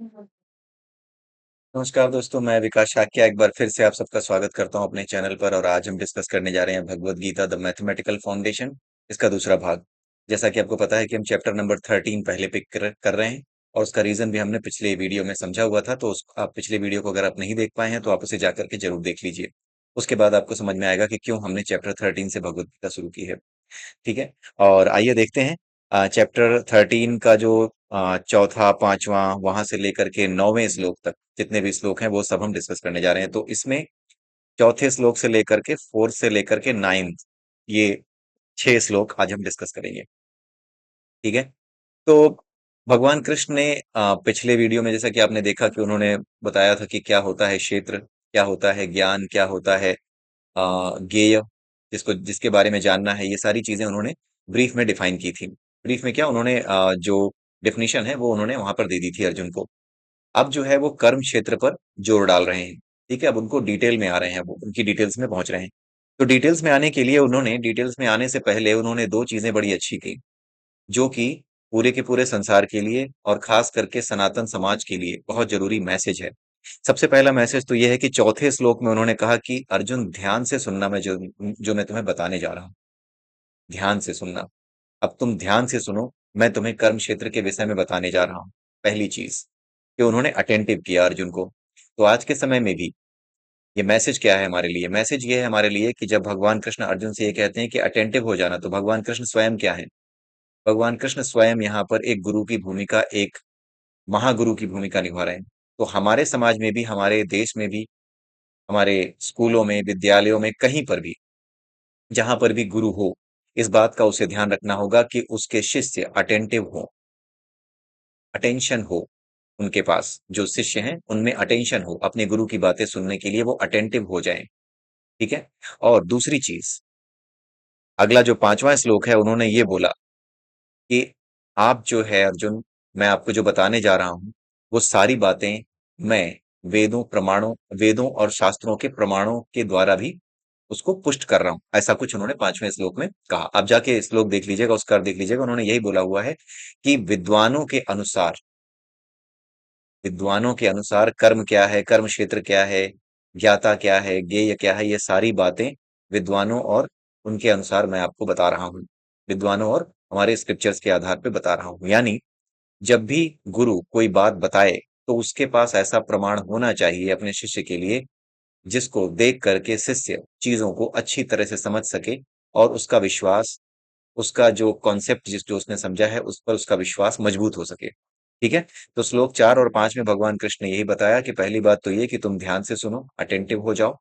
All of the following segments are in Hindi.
नमस्कार दोस्तों, मैं विकास शाक्य एक बार फिर से आप सबका स्वागत करता हूं अपने चैनल पर। और आज हम डिस्कस करने जा रहे हैं Bhagavad Gita the mathematical foundation, इसका दूसरा भाग। जैसा कि आपको पता है कि हम चैप्टर नंबर 13 पहले पिक कर रहे हैं, और उसका रीजन भी हमने पिछले वीडियो में समझा हुआ था। तो आप पिछले वीडियो को अगर आप नहीं देख पाए हैं तो आप उसे जाकर के जरूर देख लीजिए। उसके बाद आपको समझ में आएगा कि क्यों हमने चैप्टर 13 से भगवत गीता शुरू की है। ठीक है। और आइए देखते हैं चैप्टर 13 का जो चौथा पांचवा वहां से लेकर के 9वें श्लोक तक जितने भी श्लोक हैं वो सब हम डिस्कस करने जा रहे हैं। तो इसमें चौथे श्लोक से लेकर के फोर्थ से लेकर के नाइन्थ, ये 6 श्लोक आज हम डिस्कस करेंगे। ठीक है। तो भगवान कृष्ण ने पिछले वीडियो में, जैसा कि आपने देखा, कि उन्होंने बताया था कि क्या होता है क्षेत्र, क्या होता है ज्ञान, क्या होता है ज्ञेय, जिसके बारे में जानना है। ये सारी चीजें उन्होंने ब्रीफ में डिफाइन की थी। ब्रीफ में क्या उन्होंने जो डेफिनेशन है वो उन्होंने वहां पर दे दी थी अर्जुन को। अब जो है वो कर्म क्षेत्र पर जोर डाल रहे हैं। ठीक है। अब उनको डिटेल में आ रहे हैं, वो उनकी डिटेल्स में पहुंच रहे हैं। तो डिटेल्स में आने के लिए उन्होंने, डिटेल्स में आने से पहले उन्होंने दो चीजें बड़ी अच्छी की, जो कि पूरे के पूरे संसार के लिए और खास करके सनातन समाज के लिए बहुत जरूरी मैसेज है। सबसे पहला मैसेज तो यह है कि चौथे श्लोक में उन्होंने कहा कि अर्जुन ध्यान से सुनना, मैं जो जो मैं तुम्हें बताने जा रहा हूँ, ध्यान से सुनना। अब तुम ध्यान से सुनो, मैं तुम्हें कर्म क्षेत्र के विषय में बताने जा रहा हूँ। पहली चीज कि उन्होंने अटेंटिव किया अर्जुन को। तो आज के समय में भी ये मैसेज क्या है हमारे लिए? मैसेज ये है हमारे लिए कि जब भगवान कृष्ण अर्जुन से ये कहते हैं कि अटेंटिव हो जाना, तो भगवान कृष्ण स्वयं क्या है? भगवान कृष्ण स्वयं यहाँ पर एक गुरु की भूमिका, एक महागुरु की भूमिका निभा रहे हैं। तो हमारे समाज में भी, हमारे देश में भी, हमारे स्कूलों में, विद्यालयों में, कहीं पर भी जहां पर भी गुरु हो, इस बात का उसे ध्यान रखना होगा कि उसके शिष्य अटेंटिव हो, अटेंशन हो। उनके पास जो शिष्य हैं उनमें अटेंशन हो, अपने गुरु की बातें सुनने के लिए वो अटेंटिव हो जाएं। ठीक है। और दूसरी चीज, अगला जो पांचवा श्लोक है, उन्होंने ये बोला कि आप जो है अर्जुन, मैं आपको जो बताने जा रहा हूं वो सारी बातें मैं वेदों और शास्त्रों के प्रमाणों के द्वारा भी उसको पुष्ट कर रहा हूं। ऐसा कुछ उन्होंने पांचवें श्लोक में कहा। आप जाके श्लोक देख लीजिएगा, उसका अर्थ देख लीजिएगा। उन्होंने यही बोला हुआ है कि विद्वानों के अनुसार कर्म क्या है, कर्म क्षेत्र क्या है, ज्ञाता क्या है, ज्ञेय क्या है, ये सारी बातें विद्वानों और उनके अनुसार मैं आपको बता रहा हूँ। विद्वानों और हमारे स्क्रिप्चर्स के आधार पे बता रहा हूँ। यानी जब भी गुरु कोई बात बताए तो उसके पास ऐसा प्रमाण होना चाहिए अपने शिष्य के लिए, जिसको देख करके शिष्य चीजों को अच्छी तरह से समझ सके, और उसका विश्वास, उसका जो कॉन्सेप्ट जो उसने समझा है उस पर उसका विश्वास मजबूत हो सके। ठीक है। तो श्लोक 4 और 5 में भगवान कृष्ण ने यही बताया कि पहली बात तो ये कि तुम ध्यान से सुनो, अटेंटिव हो जाओ।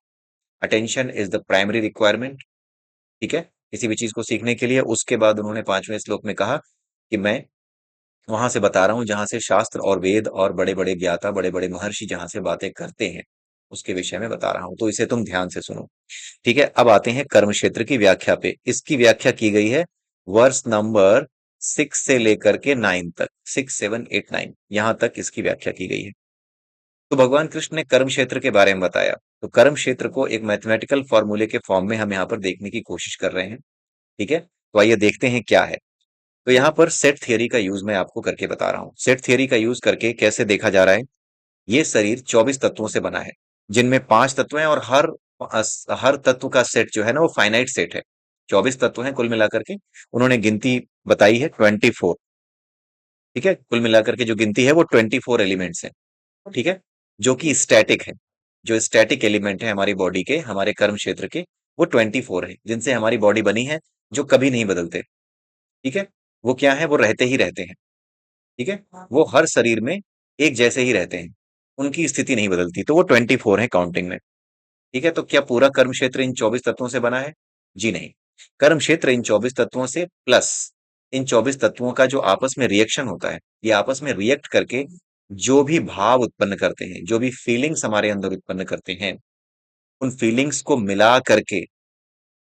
Attention is the primary requirement. ठीक है, किसी भी चीज को सीखने के लिए। उसके बाद उन्होंने 5वें श्लोक में कहा कि मैं वहां से बता रहा हूं जहां से शास्त्र और वेद और बड़े बड़े ज्ञाता, बड़े बड़े महर्षि जहां से बातें करते हैं, उसके विषय में बता रहा हूं, तो इसे तुम ध्यान से सुनो। ठीक है। अब आते हैं कर्म क्षेत्र की व्याख्या पे। इसकी व्याख्या की गई है वर्ष नंबर 6 से लेकर के 9 तक, 6, 7, 8, 9, यहां तक इसकी व्याख्या की गई है। तो भगवान कृष्ण ने कर्म क्षेत्र के बारे में बताया। तो कर्म क्षेत्र को एक मैथमेटिकल फॉर्मूले के फॉर्म में हम यहाँ पर देखने की कोशिश कर रहे हैं। ठीक है। तो आइए देखते हैं क्या है। तो यहाँ पर सेट थियरी का यूज मैं आपको करके बता रहा हूँ। सेट थियरी का यूज करके कैसे देखा जा रहा है? ये शरीर 24 तत्वों से बना है, जिनमें 5 तत्व हैं, और हर तत्व का सेट जो है ना वो फाइनाइट सेट है। 24 तत्व हैं कुल मिलाकर के। उन्होंने गिनती बताई है 24। ठीक है। कुल मिलाकर के जो गिनती है वो 24 एलिमेंट्स हैं। ठीक है। जो कि स्टैटिक है। जो स्टैटिक एलिमेंट है हमारी बॉडी के, हमारे कर्म क्षेत्र के, वो 24 है, जिनसे हमारी बॉडी बनी है, जो कभी नहीं बदलते। ठीक है। वो क्या है? वो रहते ही रहते हैं। ठीक है। वो हर शरीर में एक जैसे ही रहते हैं, उनकी स्थिति नहीं बदलती, तो वो 24 है काउंटिंग में। ठीक है। तो क्या पूरा कर्म क्षेत्र इन 24 तत्वों से बना है? जी नहीं। कर्म क्षेत्र इन 24 तत्वों से प्लस इन 24 तत्वों का जो आपस में रिएक्शन होता है, ये आपस में रिएक्ट करके जो भी भाव उत्पन्न करते हैं, जो भी फीलिंग्स हमारे अंदर उत्पन्न करते हैं, उन फीलिंग्स को मिला करके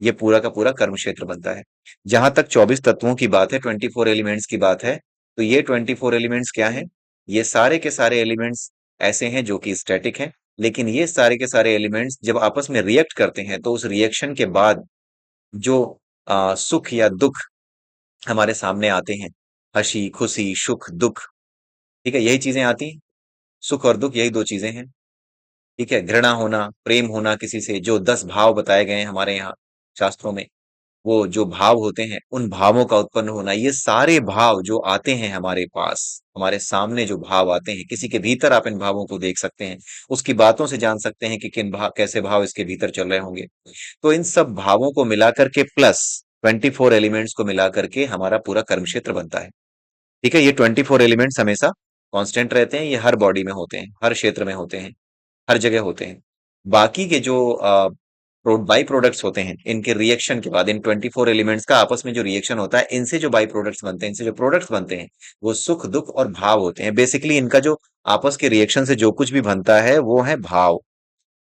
ये पूरा का पूरा कर्म क्षेत्र बनता है। जहां तक 24 तत्वों की बात है, 24 एलिमेंट्स की बात है, तो ये 24 एलिमेंट्स क्या है? ये सारे के सारे एलिमेंट्स ऐसे हैं जो कि स्टैटिक हैं, लेकिन ये सारे के सारे एलिमेंट्स जब आपस में रिएक्ट करते हैं तो उस रिएक्शन के बाद जो सुख या दुख हमारे सामने आते हैं, हंसी खुशी सुख दुख, ठीक है, यही चीजें आती हैं। सुख और दुख यही दो चीजें हैं। ठीक है, घृणा होना, प्रेम होना किसी से, जो 10 भाव बताए गए हैं हमारे यहाँ शास्त्रों में, वो जो भाव होते हैं, उन भावों का उत्पन्न होना, ये सारे भाव जो आते हैं हमारे पास, हमारे सामने जो भाव आते हैं, किसी के भीतर आप इन भावों को देख सकते हैं, उसकी बातों से जान सकते हैं कि किन भाव, कैसे भाव इसके भीतर चल रहे होंगे। तो इन सब भावों को मिलाकर के प्लस 24 एलिमेंट्स को मिलाकर के हमारा पूरा कर्म क्षेत्र बनता है। ठीक है, ये 24 एलिमेंट्स हमेशा कांस्टेंट रहते हैं, ये हर बॉडी में होते हैं, हर क्षेत्र में होते हैं, हर जगह होते हैं। बाकी के जो बाई प्रोडक्ट्स होते हैं, इनके रिएक्शन के बाद, इन 24 एलिमेंट्स का आपस में जो रिएक्शन होता है, इनसे जो बाई प्रोडक्ट्स बनते हैं, इनसे जो प्रोडक्ट्स बनते हैं, वो सुख दुख और भाव होते हैं। बेसिकली इनका जो आपस के रिएक्शन से जो कुछ भी बनता है वो है भाव।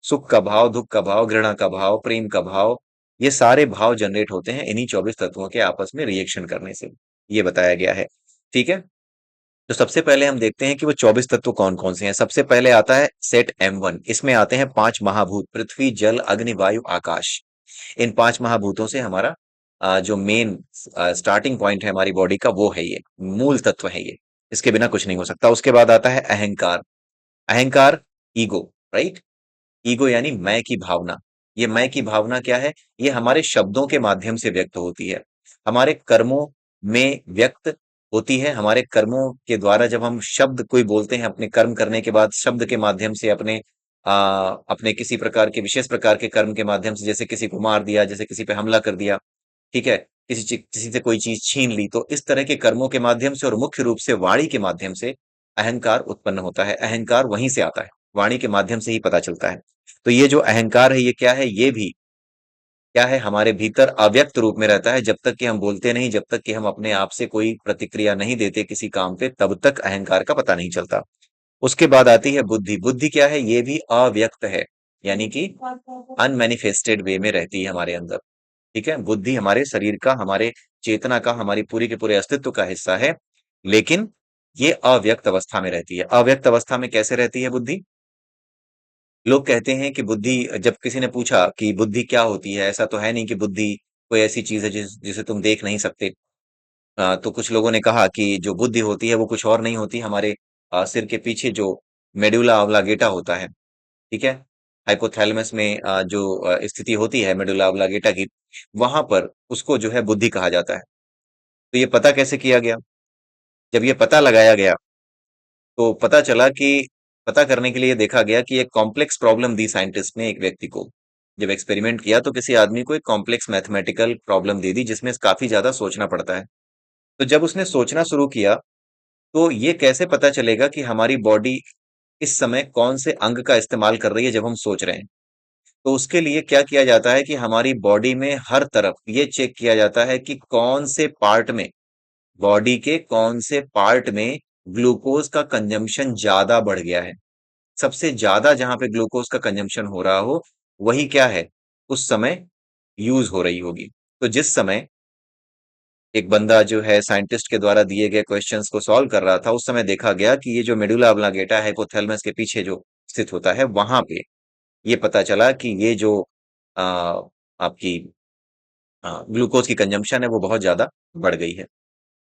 सुख का भाव, दुख का भाव, घृणा का भाव, प्रेम का भाव, ये सारे भाव जनरेट होते हैं इन्हीं 24 तत्वों के आपस में रिएक्शन करने से। ये बताया गया है। ठीक है, तो सबसे पहले हम देखते हैं कि वो 24 तत्व कौन कौन से हैं। सबसे पहले आता है सेट M1। इसमें आते हैं 5 महाभूत, पृथ्वी, जल, अग्नि, वायु, आकाश। इन 5 महाभूतों से हमारा जो मेन स्टार्टिंग पॉइंट है हमारी बॉडी का, वो है ये, मूल तत्व है ये। इसके बिना कुछ नहीं हो सकता। उसके बाद आता है अहंकार। अहंकार, ईगो, राइट? ईगो यानी मैं की भावना। ये मैं की भावना क्या है? ये हमारे शब्दों के माध्यम से व्यक्त होती है, हमारे कर्मों में व्यक्त होती है। हमारे कर्मों के द्वारा जब हम शब्द कोई बोलते हैं, अपने कर्म करने के बाद शब्द के माध्यम से, अपने किसी प्रकार के विशेष प्रकार के कर्म के माध्यम से, जैसे किसी को मार दिया, जैसे किसी पे हमला कर दिया, ठीक है, किसी से कोई चीज छीन ली, तो इस तरह के कर्मों के माध्यम से और मुख्य रूप से वाणी के माध्यम से अहंकार उत्पन्न होता है। अहंकार वहीं से आता है, वाणी के माध्यम से ही पता चलता है। तो ये जो अहंकार है, ये क्या है? ये भी क्या है? हमारे भीतर अव्यक्त रूप में रहता है। जब तक कि हम बोलते नहीं, जब तक कि हम अपने आप से कोई प्रतिक्रिया नहीं देते किसी काम पे, तब तक अहंकार का पता नहीं चलता। उसके बाद आती है बुद्धि। बुद्धि क्या है? ये भी अव्यक्त है, यानी कि अनमैनिफेस्टेड वे में रहती है हमारे अंदर। ठीक है, बुद्धि हमारे शरीर का, हमारे चेतना का, हमारी पूरी के पूरे अस्तित्व का हिस्सा है, लेकिन ये अव्यक्त अवस्था में रहती है। अव्यक्त अवस्था में कैसे रहती है बुद्धि? लोग कहते हैं कि बुद्धि, जब किसी ने पूछा कि बुद्धि क्या होती है, ऐसा तो है नहीं कि बुद्धि कोई ऐसी चीज है जिसे तुम देख नहीं सकते। तो कुछ लोगों ने कहा कि जो बुद्धि होती है वो कुछ और नहीं होती, हमारे सिर के पीछे जो मेडुला ऑब्लांगेटा होता है, ठीक है, हाइपोथैलेमस में जो स्थिति होती है मेडुला ऑब्लांगेटा की, वहां पर उसको जो है बुद्धि कहा जाता है। तो ये पता कैसे किया गया? जब ये पता लगाया गया, तो पता चला कि, पता करने के लिए देखा गया कि एक कॉम्प्लेक्स प्रॉब्लम दी साइंटिस्ट ने एक व्यक्ति को। जब एक्सपेरिमेंट किया तो किसी आदमी को एक कॉम्प्लेक्स मैथमेटिकल प्रॉब्लम दे दी जिसमें काफी ज्यादा सोचना पड़ता है। तो जब उसने सोचना शुरू किया, तो ये कैसे पता चलेगा कि हमारी बॉडी इस समय कौन से अंग का इस्तेमाल कर रही है जब हम सोच रहे हैं? तो उसके लिए क्या किया जाता है कि हमारी बॉडी में हर तरफ ये चेक किया जाता है कि कौन से पार्ट में, बॉडी के कौन से पार्ट में ग्लूकोज का कंजम्पशन ज्यादा बढ़ गया है। सबसे ज्यादा जहां पे ग्लूकोज का कंजम्पशन हो रहा हो, वही क्या है, उस समय यूज हो रही होगी। तो जिस समय एक बंदा जो है साइंटिस्ट के द्वारा दिए गए क्वेश्चंस को सॉल्व कर रहा था, उस समय देखा गया कि ये जो मेडुला ऑब्लांगेटा है, हाइपोथैलेमस के पीछे जो स्थित होता है, वहां पे ये पता चला कि ये जो आ, आपकी ग्लूकोज की कंजम्पशन है वो बहुत ज्यादा बढ़ गई है।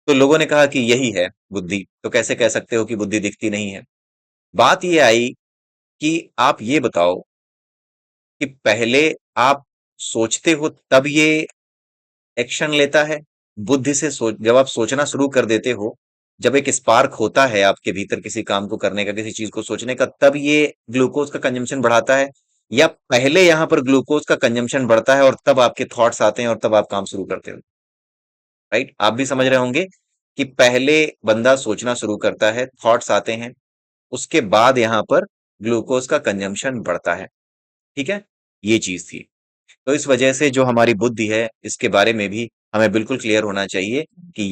तो लोगों ने कहा कि यही है बुद्धि। तो कैसे कह सकते हो कि बुद्धि दिखती नहीं है? बात ये आई कि आप ये बताओ कि पहले आप सोचते हो तब ये एक्शन लेता है? बुद्धि से सोच, जब आप सोचना शुरू कर देते हो, जब एक स्पार्क होता है आपके भीतर किसी काम को करने का, किसी चीज को सोचने का, तब ये ग्लूकोज का कंजम्पशन बढ़ाता है? या पहले यहां पर ग्लूकोज का कंजम्पशन बढ़ता है और तब आपके थॉट्स आते हैं और तब आप काम शुरू करते हो? राइट, आप भी समझ रहे होंगे कि पहले बंदा सोचना शुरू करता है, थॉट्स आते हैं, उसके बाद यहां पर ग्लूकोज का कंजम्पशन बढ़ता है। ठीक है, ये चीज थी। तो इस वजह से जो हमारी बुद्धि है, इसके बारे में भी हमें बिल्कुल क्लियर होना चाहिए कि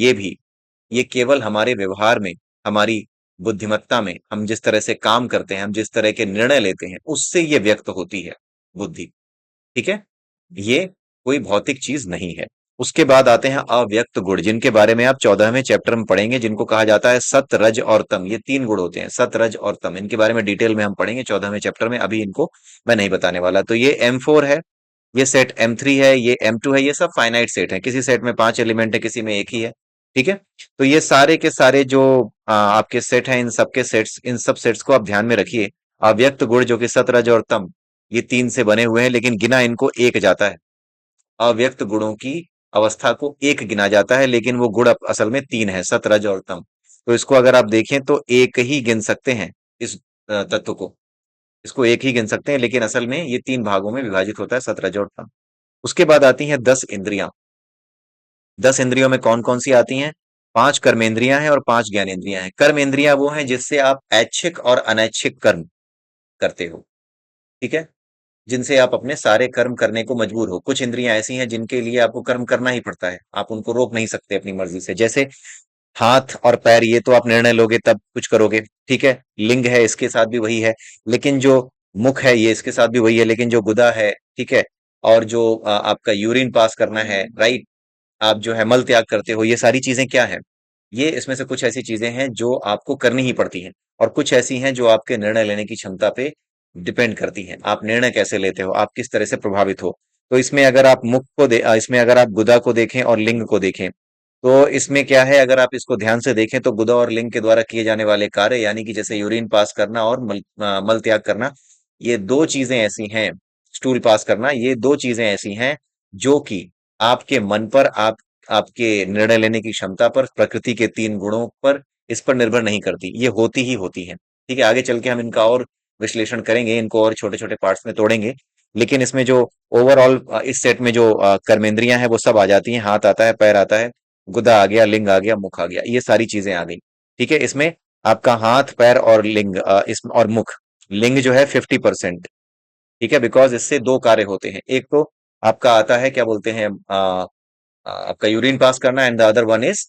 ये केवल हमारे व्यवहार में, हमारी बुद्धिमत्ता में, हम जिस तरह से काम करते हैं, हम जिस तरह के निर्णय लेते हैं, उससे ये व्यक्त होती है बुद्धि। ठीक है, ये कोई भौतिक चीज नहीं है। उसके बाद आते हैं अव्यक्त गुण, जिनके बारे में आप 14वें चैप्टर में पढ़ेंगे, जिनको कहा जाता है सत, रज और तम। ये 3 गुण होते हैं, सत, रज और तम। इनके बारे में डिटेल में हम पढ़ेंगे 14वें चैप्टर में, अभी इनको मैं नहीं बताने वाला। तो ये M4 है, ये सेट M3 है, ये M2 है, ये सब फाइनाइट सेट है। किसी सेट में 5 एलिमेंट है, किसी में एक ही है। ठीक है। तो ये सारे के सारे जो आपके सेट हैं, इन सब सेट्स को आप ध्यान में रखिए। अव्यक्त गुण जो कि सत, रज और तम, ये तीन से बने हुए हैं, लेकिन गिना इनको एक जाता है। अव्यक्त गुणों की अवस्था को एक गिना जाता है, लेकिन वो गुण असल में तीन है, सत, रज और तम। तो इसको अगर आप देखें तो एक ही गिन सकते हैं, इस तत्व को, इसको एक ही गिन सकते हैं, लेकिन असल में ये तीन भागों में विभाजित होता है, सत, रज और तम। उसके बाद आती हैं 10 इंद्रियां। 10 इंद्रियों में कौन कौन सी आती हैं? 5 कर्मेंद्रियां हैं और 5 ज्ञानेंद्रियां हैं। कर्मेंद्रियां वो हैं जिससे आप ऐच्छिक और अनैच्छिक कर्म करते हो, ठीक है, जिनसे आप अपने सारे कर्म करने को मजबूर हो। कुछ इंद्रियां ऐसी हैं जिनके लिए आपको कर्म करना ही पड़ता है, आप उनको रोक नहीं सकते अपनी मर्जी से। जैसे हाथ और पैर, ये तो आप निर्णय लोगे तब कुछ करोगे, ठीक है। लिंग है, इसके साथ भी वही है। लेकिन जो मुख है, ये इसके साथ भी वही है। लेकिन जो गुदा है, ठीक है, और जो आपका यूरिन पास करना है, राइट, आप जो है मल त्याग करते हो, ये सारी चीजें क्या है? ये इसमें से कुछ ऐसी चीजें हैं जो आपको करनी ही पड़ती हैं, और कुछ ऐसी हैं जो आपके निर्णय लेने की क्षमता पे डिपेंड करती हैं। आप निर्णय कैसे लेते हो, आप किस तरह से प्रभावित हो। तो इसमें अगर आप इसमें अगर आप गुदा को देखें और लिंग को देखें, तो इसमें क्या है, अगर आप इसको ध्यान से देखें तो गुदा और लिंग के द्वारा किए जाने वाले कार्य, यानी कि जैसे यूरिन पास करना और मल त्याग करना, ये दो चीजें ऐसी हैं, स्टूल पास करना, ये दो चीजें ऐसी हैं जो कि आपके मन पर, आपके निर्णय लेने की क्षमता पर, प्रकृति के तीन गुणों पर, इस पर निर्भर नहीं करती, ये होती ही होती हैं। ठीक है, आगे चल के हम इनका और विश्लेषण करेंगे, इनको और छोटे छोटे पार्ट्स में तोड़ेंगे। लेकिन इसमें जो ओवरऑल इस सेट में जो कर्मेंद्रियां हैं वो सब आ जाती हैं। हाथ आता है, पैर आता है, गुदा आ गया, लिंग आ गया, मुख आ गया, ये सारी चीजें आ गई। ठीक है, इसमें आपका हाथ, पैर और लिंग, इस और मुख, लिंग जो है 50%। ठीक है, बिकॉज इससे दो कार्य होते हैं। एक तो आपका आता है, क्या बोलते हैं, आपका यूरिन पास करना, and the other one is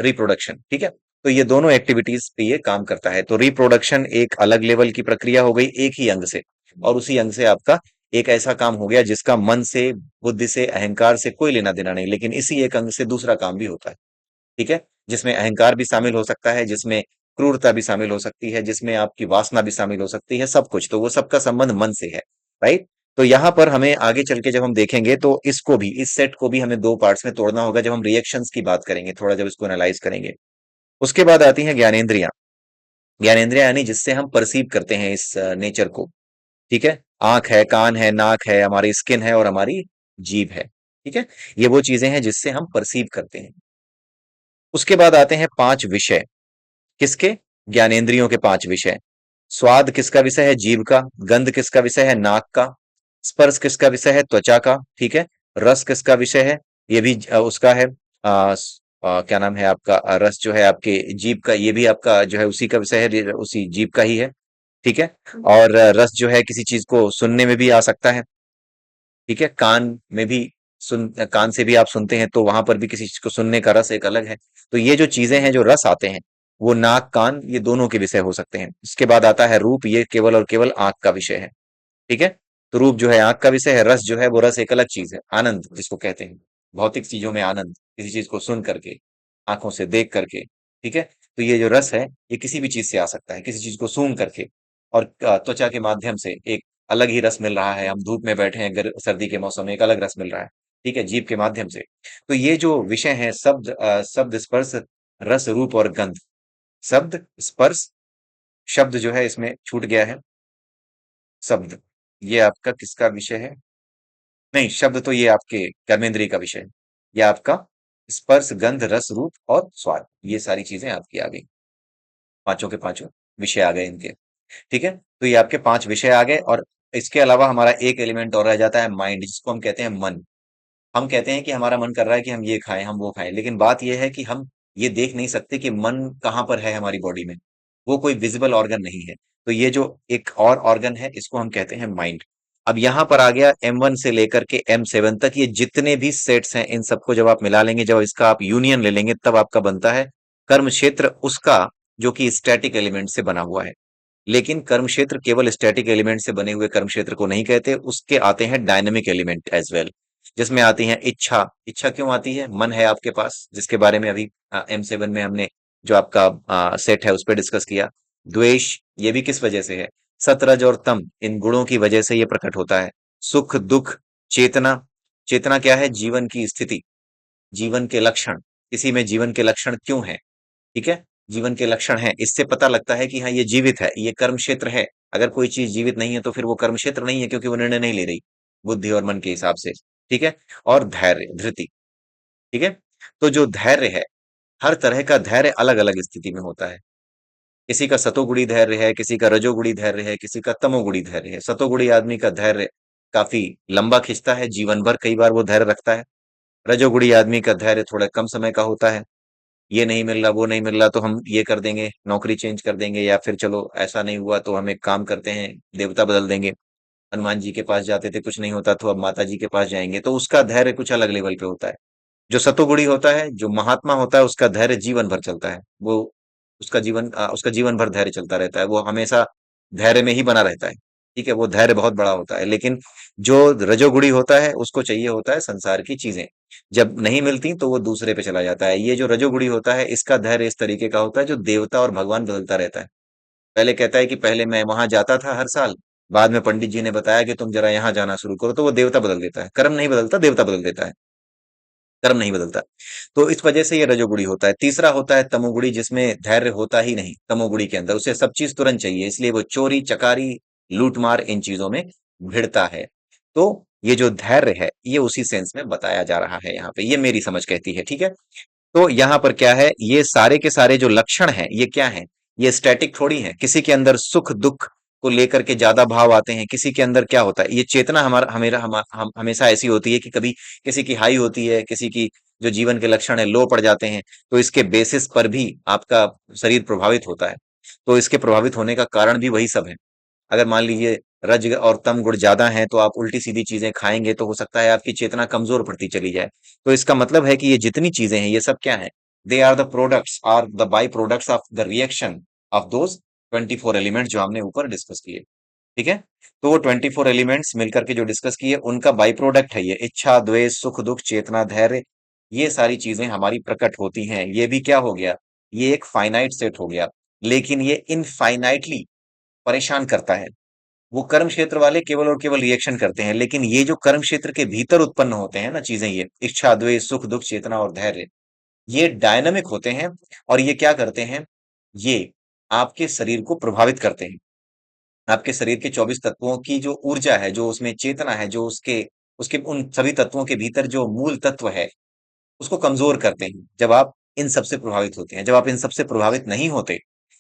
reproduction. ठीक है, तो ये दोनों एक्टिविटीज पे ये काम करता है। तो रिप्रोडक्शन एक अलग लेवल की प्रक्रिया हो गई एक ही अंग से, और उसी अंग से आपका एक ऐसा काम हो गया जिसका मन से, बुद्धि से, अहंकार से कोई लेना देना नहीं, लेकिन इसी एक अंग से दूसरा काम भी होता है। ठीक है, जिसमें अहंकार भी शामिल हो सकता है, जिसमें क्रूरता भी शामिल हो सकती है, जिसमें आपकी वासना भी शामिल हो सकती है, सब कुछ, तो वो सबका संबंध मन से है, राइट। तो यहाँ पर हमें आगे चल के जब हम देखेंगे तो इसको भी, इस सेट को भी हमें दो पार्ट्स में तोड़ना होगा, जब हम रिएक्शंस की बात करेंगे, थोड़ा जब इसको एनालाइज करेंगे। उसके बाद आती हैं ज्ञानेंद्रियां। ज्ञानेंद्रियां यानी जिससे हम परसीव करते हैं इस नेचर को। ठीक है, आंख है, कान है, नाक है, हमारी स्किन है और हमारी जीभ है। ठीक है, ये वो चीजें हैं जिससे हम परसीव करते हैं। उसके बाद आते हैं 5 विषय। किसके? ज्ञानेंद्रियों के 5 विषय। स्वाद किसका विषय है? जीभ का। गंध किसका विषय है? नाक का। स्पर्श किसका विषय है? त्वचा का। ठीक है, रस किसका विषय है? ये भी उसका है, क्या नाम है आपका, रस जो है आपके जीभ का, ये भी आपका जो है उसी का विषय है, उसी जीभ का ही है। ठीक है, और रस जो है किसी चीज को सुनने में भी आ सकता है। ठीक है, कान में भी, कान से भी आप सुनते हैं, तो वहां पर भी किसी चीज को सुनने का रस एक अलग है। तो ये जो चीजें हैं, जो रस आते हैं, वो नाक, कान, ये दोनों के विषय हो सकते हैं। इसके बाद आता है रूप, ये केवल और केवल आंख का विषय है। ठीक है, तो रूप जो है आंख का विषय है। रस जो है वो रस एक अलग चीज है, आनंद जिसको कहते हैं, भौतिक चीजों में आनंद, किसी चीज को सुन करके, आंखों से देख करके। ठीक है, तो ये जो रस है, ये किसी भी चीज से आ सकता है, किसी चीज को सूंघ करके, और त्वचा के माध्यम से एक अलग ही रस मिल रहा है। हम धूप में बैठे हैं, सर्दी के मौसम में एक अलग रस मिल रहा है। ठीक है, जीभ के माध्यम से। तो ये जो विषय है, शब्द, स्पर्श, रस, रूप और गंध। शब्द, स्पर्श, शब्द जो है इसमें छूट गया है, शब्द, ये आपका किसका विषय है? नहीं, शब्द तो ये आपके कर्मेंद्रिय का विषय है। ये आपका स्पर्श, गंध, रस, रूप और स्वाद, ये सारी चीजें आपकी आ गई। पांचों के पांचों विषय आ गए इनके। ठीक है, तो ये आपके 5 विषय आ गए, और इसके अलावा हमारा एक एलिमेंट और रह जाता है, माइंड, जिसको हम कहते हैं मन। हम कहते हैं कि हमारा मन कर रहा है कि हम ये खाएं, हम वो खाएं, लेकिन बात यह है कि हम ये देख नहीं सकते कि मन कहाँ पर है हमारी बॉडी में। वो कोई विजिबल ऑर्गन नहीं है। तो ये जो एक और ऑर्गन है, इसको हम कहते हैं माइंड। अब यहां पर आ गया M1 से लेकर के M7 तक, ये जितने भी सेट्स हैं, इन सबको जब आप मिला लेंगे, जब इसका आप यूनियन ले लेंगे, तब आपका बनता है कर्म क्षेत्र, उसका जो कि स्टैटिक एलिमेंट से बना हुआ है। लेकिन कर्म क्षेत्र केवल स्टैटिक एलिमेंट से बने हुए कर्म क्षेत्र को नहीं कहते, उसके आते हैं डायनेमिक एलिमेंट एज वेल, जिसमें आती है इच्छा। इच्छा क्यों आती है? मन है आपके पास, जिसके बारे में अभी M7 में हमने जो आपका सेट है उस पर डिस्कस किया। द्वेष, ये भी किस वजह से है? सतरज और तम, इन गुणों की वजह से ये प्रकट होता है। सुख, दुख, चेतना। चेतना क्या है? जीवन की स्थिति, जीवन के लक्षण, किसी में जीवन के लक्षण क्यों हैं, ठीक है? जीवन के लक्षण हैं, इससे पता लगता है कि हाँ, ये जीवित है, ये कर्म क्षेत्र है। अगर कोई चीज़ जीवित नहीं है, तो फिर वो कर्म क्षेत्र नहीं है, क्योंकि वो निर्णय नहीं ले रही, बुद्धि और मन के हिसाब से, ठीक है? और धैर्य, धृति, ठीक है? तो जो धैर्य है, हर तरह का धैर्य अलग-अलग स्थिति में होता है। किसी का सतोगुणी धैर्य है, किसी का रजोगुणी धैर्य है, किसी का तमोगुणी धैर्य है। सतोगुणी आदमी का धैर्य काफ़ी लंबा खिंचता है, जीवन भर कई बार वो धैर्य रखता है। रजोगुणी आदमी का धैर्य थोड़ा कम समय का होता है। ये नहीं मिल रहा, वो नहीं मिल रहा, तो हम ये कर देंगे, नौकरी चेंज कर देंगे, या फिर चलो ऐसा नहीं हुआ तो हम एक काम करते हैं, देवता बदल देंगे। हनुमान जी के पास जाते थे, कुछ नहीं होता तो अब माता जी के पास जाएंगे। तो उसका धैर्य कुछ अलग लेवल पे होता है। जो सतोगुणी होता है, जो महात्मा होता है, उसका धैर्य जीवन भर चलता है। वो उसका जीवन भर धैर्य चलता रहता है। वो हमेशा धैर्य में ही बना रहता है। ठीक है, वो धैर्य बहुत बड़ा होता है। लेकिन जो रजोगुणी होता है, उसको चाहिए होता है संसार की चीजें। जब नहीं मिलती तो वो दूसरे पे चला जाता है। ये जो रजोगुणी होता है, इसका धैर्य इस तरीके का होता है, जो देवता और भगवान बदलता रहता है। पहले कहता है कि पहले मैं वहां जाता था हर साल, बाद में पंडित जी ने बताया कि तुम जरा यहाँ जाना शुरू करो, तो वो देवता बदल देता है। कर्म नहीं बदलता, देवता बदल देता है। कर्म नहीं बदलता। तो इस वजह से ये रजोगुणी होता है। तीसरा होता है तमोगुणी, जिसमें धैर्य होता ही नहीं। तमोगुणी के अंदर उसे सब चीज तुरंत चाहिए, इसलिए वो चोरी चकारी लूटमार इन चीजों में भिड़ता है। तो ये जो धैर्य है, ये उसी सेंस में बताया जा रहा है यहाँ पे, ये मेरी समझ कहती है, ठीक है? तो यहाँ पर क्या है, ये सारे के सारे जो लक्षण हैं, ये क्या हैं? ये स्टैटिक थोड़ी हैं। किसी के अंदर सुख दुख को लेकर के ज्यादा भाव आते हैं, किसी के अंदर क्या होता है, ये चेतना हमारा हमेरा हम हमेशा ऐसी होती है कि कभी किसी की हाई होती है, किसी की जो जीवन के लक्षण है लो पड़ जाते हैं। तो इसके बेसिस पर भी आपका शरीर प्रभावित होता है। तो इसके प्रभावित होने का कारण भी वही सब है। अगर मान लीजिए रज और तम गुण ज्यादा हैं, तो आप उल्टी सीधी चीजें खाएंगे, तो हो सकता है आपकी चेतना कमजोर पड़ती चली जाए। तो इसका मतलब है कि ये जितनी चीजें हैं, ये सब क्या है? They are the products, are the by products of the reaction of those 24 elements जो हमने ऊपर डिस्कस किए, ठीक है? तो वो 24 एलिमेंट्स मिलकर के जो डिस्कस किए, उनका बाई प्रोडक्ट है ये इच्छा, द्वेष, सुख दुख, चेतना, धैर्य। ये सारी चीजें हमारी प्रकट होती हैं। ये भी क्या हो गया? ये एक फाइनाइट सेट हो गया। लेकिन ये इनफाइनाइटली परेशान करता है। वो कर्म क्षेत्र वाले केवल और केवल रिएक्शन करते हैं, लेकिन ये जो कर्म क्षेत्र के भीतर उत्पन्न होते हैं ना चीजें, ये इच्छा, द्वेष, सुख दुख, चेतना और धैर्य, ये डायनामिक होते हैं। और ये क्या करते हैं? ये आपके शरीर को प्रभावित करते हैं। आपके शरीर के 24 तत्वों की जो ऊर्जा है, जो उसमें चेतना है, जो उसके उसके उन सभी तत्वों के भीतर जो मूल तत्व है, उसको कमजोर करते हैं जब आप इन सबसे प्रभावित होते हैं। जब आप इन सबसे प्रभावित नहीं होते,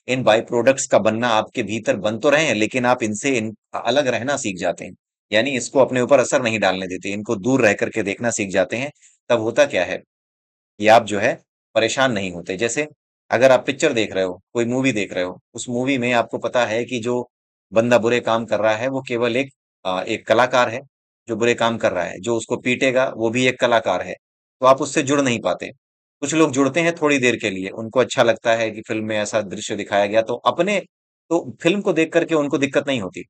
इन बाई प्रोडक्ट्स का बनना आपके भीतर बन तो रहे हैं, लेकिन आप इनसे अलग रहना सीख जाते हैं। यानी इसको अपने ऊपर असर नहीं डालने देते, इनको दूर रह करके देखना सीख जाते हैं। तब होता क्या है कि आप जो है परेशान नहीं होते। जैसे अगर आप पिक्चर देख रहे हो, कोई मूवी देख रहे हो, उस मूवी में आपको पता है कि जो बंदा बुरे काम कर रहा है, वो केवल एक कलाकार है जो बुरे काम कर रहा है। जो उसको पीटेगा, वो भी एक कलाकार है। तो आप उससे जुड़ नहीं पाते। कुछ लोग जुड़ते हैं थोड़ी देर के लिए, उनको अच्छा लगता है कि फिल्म में ऐसा दृश्य दिखाया गया, तो फिल्म को देख करके उनको दिक्कत नहीं होती।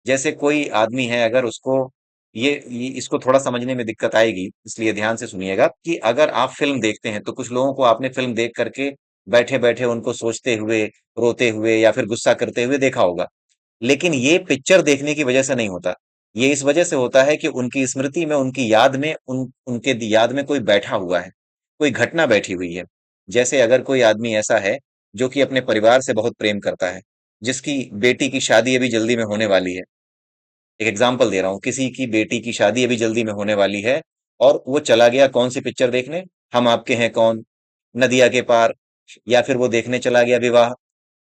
जैसे कोई आदमी है, अगर उसको ये इसको थोड़ा समझने में दिक्कत आएगी, इसलिए ध्यान से सुनिएगा कि अगर आप फिल्म देखते हैं, तो कुछ लोगों को आपने फिल्म देख करके बैठे बैठे उनको सोचते हुए, रोते हुए या फिर गुस्सा करते हुए देखा होगा। लेकिन ये पिक्चर देखने की वजह से नहीं होता। ये इस वजह से होता है कि उनकी स्मृति में, उनकी याद में, उनके याद में कोई बैठा हुआ है, कोई घटना बैठी हुई है। जैसे अगर कोई आदमी ऐसा है जो कि अपने परिवार से बहुत प्रेम करता है, जिसकी बेटी की शादी अभी जल्दी में होने वाली है। एक एग्जांपल दे रहा हूँ, किसी की बेटी की शादी अभी जल्दी में होने वाली है, और वो चला गया कौन सी पिक्चर देखने? हम आपके हैं कौन, नदिया के पार, या फिर वो देखने चला गया विवाह।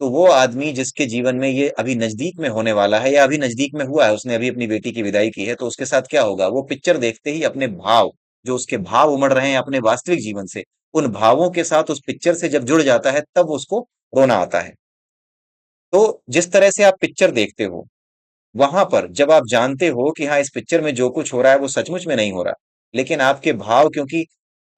तो वो आदमी जिसके जीवन में ये अभी नजदीक में होने वाला है, या अभी नजदीक में हुआ है, उसने अभी अपनी बेटी की विदाई की है, तो उसके साथ क्या होगा? वो पिक्चर देखते ही अपने भाव, जो उसके भाव उमड़ रहे हैं अपने वास्तविक जीवन से, उन भावों के साथ उस पिक्चर से जब जुड़ जाता है, तब उसको रोना आता है। तो जिस तरह से आप पिक्चर देखते हो, वहां पर जब आप जानते हो कि हाँ, इस पिक्चर में जो कुछ हो रहा है वो सचमुच में नहीं हो रहा, लेकिन आपके भाव, क्योंकि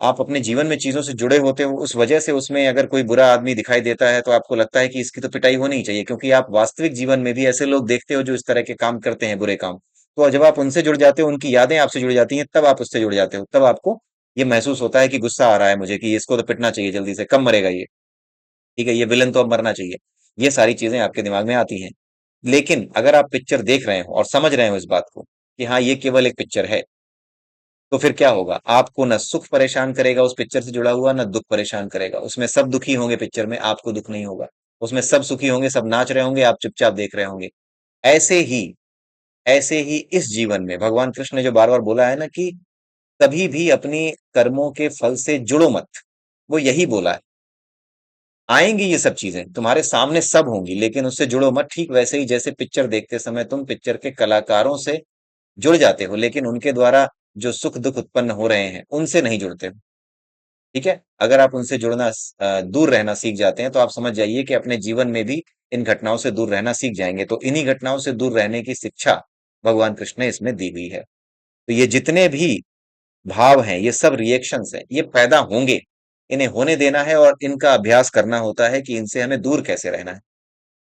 आप अपने जीवन में चीजों से जुड़े होते हो, उस वजह से उसमें अगर कोई बुरा आदमी दिखाई देता है, तो आपको लगता है कि इसकी तो पिटाई होनी ही चाहिए, क्योंकि आप वास्तविक जीवन में भी ऐसे लोग देखते हो जो इस तरह के काम करते हैं, बुरे काम। तो जब आप उनसे जुड़ जाते हो, उनकी यादें आपसे जुड़ जाती हैं, तब आप उससे जुड़ जाते हो, तब आपको ये महसूस होता है कि गुस्सा आ रहा है मुझे, कि इसको तो पिटना चाहिए जल्दी से, कब मरेगा ये? ठीक है, ये विलन तो अब मरना चाहिए। ये सारी चीजें आपके दिमाग में आती हैं। लेकिन अगर आप पिक्चर देख रहे हो और समझ रहे हो इस बात को कि हाँ, ये केवल एक पिक्चर है, तो फिर क्या होगा, आपको ना सुख परेशान करेगा उस पिक्चर से जुड़ा हुआ, ना दुख परेशान करेगा। उसमें सब दुखी होंगे पिक्चर में, आपको दुख नहीं होगा। उसमें सब सुखी होंगे, सब नाच रहे होंगे, आप चुपचाप देख रहे होंगे। ऐसे ही ऐसे ही इस जीवन में भगवान कृष्ण ने जो बार बार बोला है ना कि कभी भी अपनी कर्मों के फल से जुड़ो मत, वो यही बोला है। आएंगी ये सब चीजें तुम्हारे सामने, सब होंगी, लेकिन उससे जुड़ो मत। ठीक वैसे ही जैसे पिक्चर देखते समय तुम पिक्चर के कलाकारों से जुड़ जाते हो, लेकिन उनके द्वारा जो सुख दुख उत्पन्न हो रहे हैं उनसे नहीं जुड़ते हो। ठीक है, अगर आप उनसे जुड़ना दूर रहना सीख जाते हैं, तो आप समझ जाइए कि अपने जीवन में भी इन घटनाओं से दूर रहना सीख जाएंगे। तो इन्हीं घटनाओं से दूर रहने की शिक्षा भगवान कृष्ण ने इसमें दी हुई है। तो ये जितने भी भाव हैं, ये सब रिएक्शंस हैं, ये पैदा होंगे, इन्हें होने देना है और इनका अभ्यास करना होता है कि इनसे हमें दूर कैसे रहना है।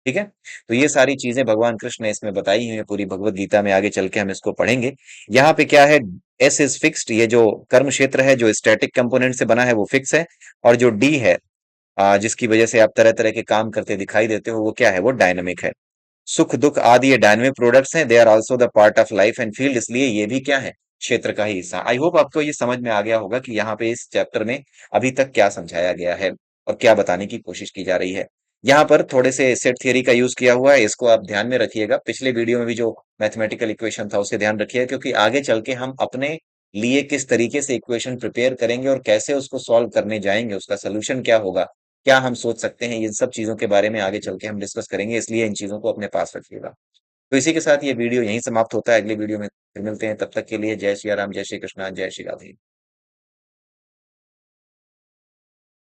ठीक है, तो ये सारी चीजें भगवान कृष्ण ने इसमें बताई हुई है पूरी भगवत गीता में। आगे चल के हम इसको पढ़ेंगे। यहाँ पे क्या है, एस इज फिक्स्ड, ये जो कर्म क्षेत्र है जो स्टैटिक कंपोनेंट से बना है वो फिक्स है। और जो डी है, जिसकी वजह से आप तरह तरह के काम करते दिखाई देते हो, वो क्या है, वो डायनामिक है। सुख दुख आदि ये डायनेमिक प्रोडक्ट्स हैं, they are also the part of life and field, इसलिए ये भी क्या है, क्षेत्र का ही हिस्सा। आई होप आपको ये समझ में आ गया होगा कि यहाँ पे इस चैप्टर में अभी तक क्या समझाया गया है और क्या बताने की कोशिश की जा रही है। यहाँ पर थोड़े से सेट थियरी का यूज किया हुआ है, इसको आप ध्यान में रखिएगा। पिछले वीडियो में भी जो मैथमेटिकल इक्वेशन था उसे ध्यान रखिएगा, क्योंकि आगे चल के हम अपने लिए किस तरीके से इक्वेशन प्रिपेयर करेंगे और कैसे उसको सॉल्व करने जाएंगे, उसका सोल्यूशन क्या होगा, क्या हम सोच सकते हैं, इन सब चीजों के बारे में आगे चल के हम डिस्कस करेंगे। इसलिए इन चीजों को अपने पास रखिएगा। तो इसी के साथ ये वीडियो यहीं समाप्त होता है। अगली वीडियो में फिर मिलते हैं, तब तक के लिए जय श्री राम, जय श्री कृष्णा, जय श्री राधे।